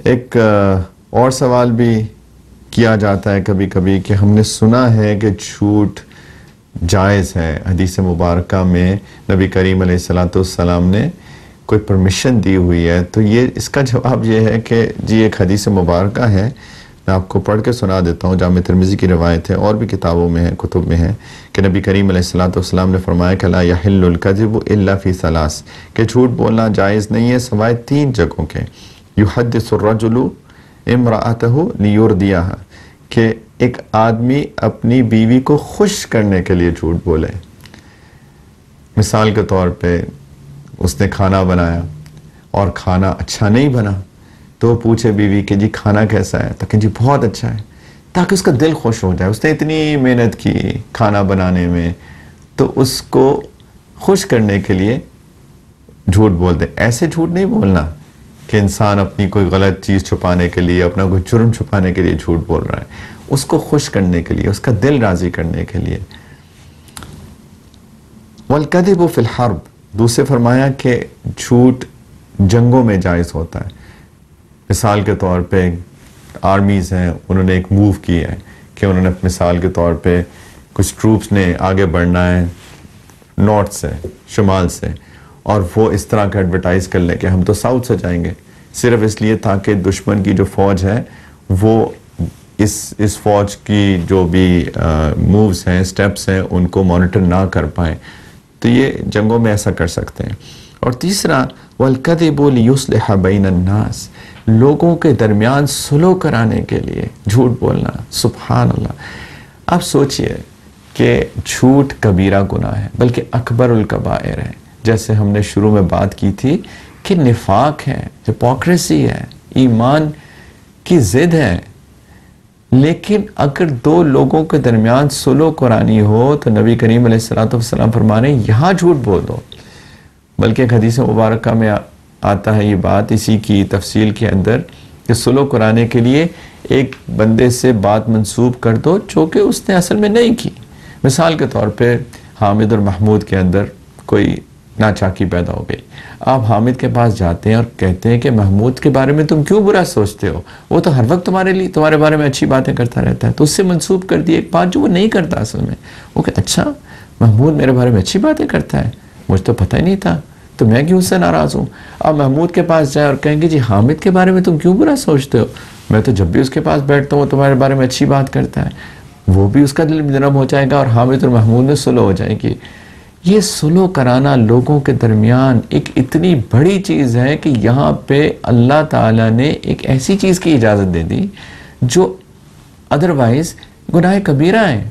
ایک اور سوال بھی کیا جاتا ہے کبھی کبھی کہ ہم نے سنا ہے کہ جھوٹ جائز ہے، حدیث مبارکہ میں نبی کریم علیہ السلام نے کوئی پرمیشن دی ہوئی ہے، تو اس کا جواب یہ ہے کہ جی ایک حدیث مبارکہ ہے، میں آپ کو پڑھ کے سنا دیتا ہوں، جامع ترمذی کی روایت ہے، اور بھی کتابوں میں ہے، کتب میں ہے کہ نبی کریم علیہ السلام نے فرمایا کہ لا یحل الکذب الا فی ثلاث، کہ جھوٹ بولنا جائز نہیں ہے سوائے 3 جگہوں کے۔ یحدث الرجل امرأتہ لیردیہا، کہ ایک آدمی اپنی بیوی کو خوش کرنے کے لیے جھوٹ بولے۔ مثال کے طور پہ اس نے کھانا بنایا اور کھانا اچھا نہیں بنا، تو پوچھے بیوی کہ جی کھانا کیسا ہے، تو کہ جی بہت اچھا ہے، تاکہ اس کا دل خوش ہو جائے، اس نے اتنی محنت کی کھانا بنانے میں، تو اس کو خوش کرنے کے لیے جھوٹ بول دے۔ ایسے جھوٹ نہیں بولنا کہ انسان اپنی کوئی غلط چیز چھپانے کے لیے، اپنا کوئی جرم چھپانے کے لیے جھوٹ بول رہا ہے، اس کو خوش کرنے کے لیے، اس کا دل راضی کرنے کے لیے۔ وَالْكَذِبُ فِي الْحَرْبِ، دوسرے فرمایا کہ جھوٹ جنگوں میں جائز ہوتا ہے۔ مثال کے طور پہ آرمیز ہیں، انہوں نے ایک موو کی ہے کہ انہوں نے مثال کے طور پہ کچھ ٹروپس نے آگے بڑھنا ہے نارتھ سے، شمال سے، اور وہ اس طرح کا ایڈورٹائز کر لیں کہ ہم تو ساؤتھ سے جائیں گے، صرف اس لیے تاکہ دشمن کی جو فوج ہے وہ اس فوج کی جو بھی مووز ہیں، سٹیپس ہیں، ان کو مانیٹر نہ کر پائیں، تو یہ جنگوں میں ایسا کر سکتے ہیں۔ اور تیسرا وَالْكَذِبُ لِيُصْلِحَ بَيْنَ النَّاسِ، لوگوں کے درمیان صلح کرانے کے لیے جھوٹ بولنا۔ سبحان اللہ! آپ سوچئے کہ جھوٹ کبیرہ گناہ ہے، بلکہ اکبر الکبائر ہے، جیسے ہم نے شروع میں بات کی تھی کہ نفاق ہے، ہپوکریسی ہے، ایمان کی ضد ہے۔ لیکن اگر 2 لوگوں کے درمیان صلح کرانی ہو تو نبی کریم علیہ السلام فرمانے یہاں جھوٹ بول دو۔ بلکہ ایک حدیث مبارکہ میں آتا ہے یہ بات اسی کی تفصیل کے اندر کہ صلح کرانے کے لیے ایک بندے سے بات منسوب کر دو جو کہ اس نے اصل میں نہیں کی۔ مثال کے طور پہ حامد اور محمود کے اندر کوئی ناچاکی پیدا ہو گئی، آپ حامد کے پاس جاتے ہیں اور کہتے ہیں کہ محمود کے بارے میں تم کیوں برا سوچتے ہو، وہ تو ہر وقت تمہارے بارے میں اچھی باتیں کرتا رہتا ہے، تو اس سے منسوب کر دی ایک بات جو وہ نہیں کرتا اصل میں۔ وہ کہ اچھا محمود میرے بارے میں اچھی باتیں کرتا ہے، مجھے تو پتہ ہی نہیں تھا، تو میں کیوں اس سے ناراض ہوں۔ اب محمود کے پاس جائیں اور کہیں گے جی حامد کے بارے میں تم کیوں برا سوچتے ہو، میں تو جب بھی اس کے پاس بیٹھتا ہوں وہ تمہارے بارے میں اچھی بات کرتا ہے، وہ بھی اس کا دل نرم ہو جائے گا اور حامد اور محمود میں صلح ہو جائے گی۔ یہ صلح کرانا لوگوں کے درمیان ایک اتنی بڑی چیز ہے کہ یہاں پہ اللہ تعالیٰ نے ایک ایسی چیز کی اجازت دے دی جو ادروائز گناہ کبیرہ ہیں۔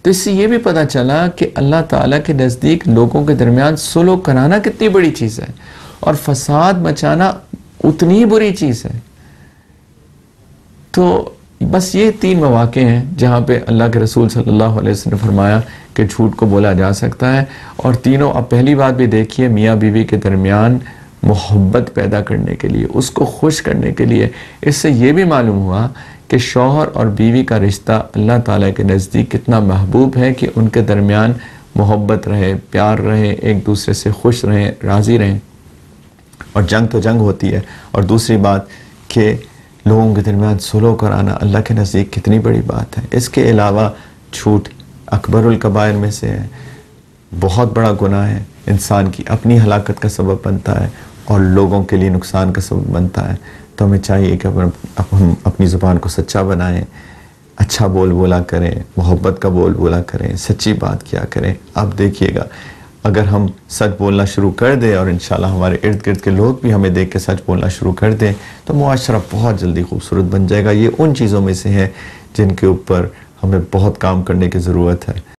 تو اس سے یہ بھی پتہ چلا کہ اللہ تعالیٰ کے نزدیک لوگوں کے درمیان صلح کرانا کتنی بڑی چیز ہے، اور فساد مچانا اتنی بری چیز ہے۔ تو بس یہ 3 مواقع ہیں جہاں پہ اللہ کے رسول صلی اللہ علیہ وسلم نے فرمایا کہ جھوٹ کو بولا جا سکتا ہے، اور تینوں اب پہلی بات بھی دیکھیے میاں بیوی کے درمیان محبت پیدا کرنے کے لیے، اس کو خوش کرنے کے لیے۔ اس سے یہ بھی معلوم ہوا کہ شوہر اور بیوی کا رشتہ اللہ تعالیٰ کے نزدیک کتنا محبوب ہے کہ ان کے درمیان محبت رہے، پیار رہے، ایک دوسرے سے خوش رہیں، راضی رہیں۔ اور جنگ تو جنگ ہوتی ہے، اور دوسری بات کہ لوگوں کے درمیان صلح کرانا اللہ کے نزدیک کتنی بڑی بات ہے۔ اس کے علاوہ جھوٹ اکبر الکبائر میں سے ہے، بہت بڑا گناہ ہے، انسان کی اپنی ہلاکت کا سبب بنتا ہے اور لوگوں کے لیے نقصان کا سبب بنتا ہے۔ تو ہمیں چاہیے کہ ہم اپنی زبان کو سچا بنائیں، اچھا بول بولا کریں، محبت کا بول بولا کریں، سچی بات کیا کریں۔ اب دیکھیے گا اگر ہم سچ بولنا شروع کر دیں اور انشاءاللہ ہمارے ارد گرد کے لوگ بھی ہمیں دیکھ کے سچ بولنا شروع کر دیں تو معاشرہ بہت جلدی خوبصورت بن جائے گا۔ یہ ان چیزوں میں سے ہے جن کے اوپر ہمیں بہت کام کرنے کی ضرورت ہے۔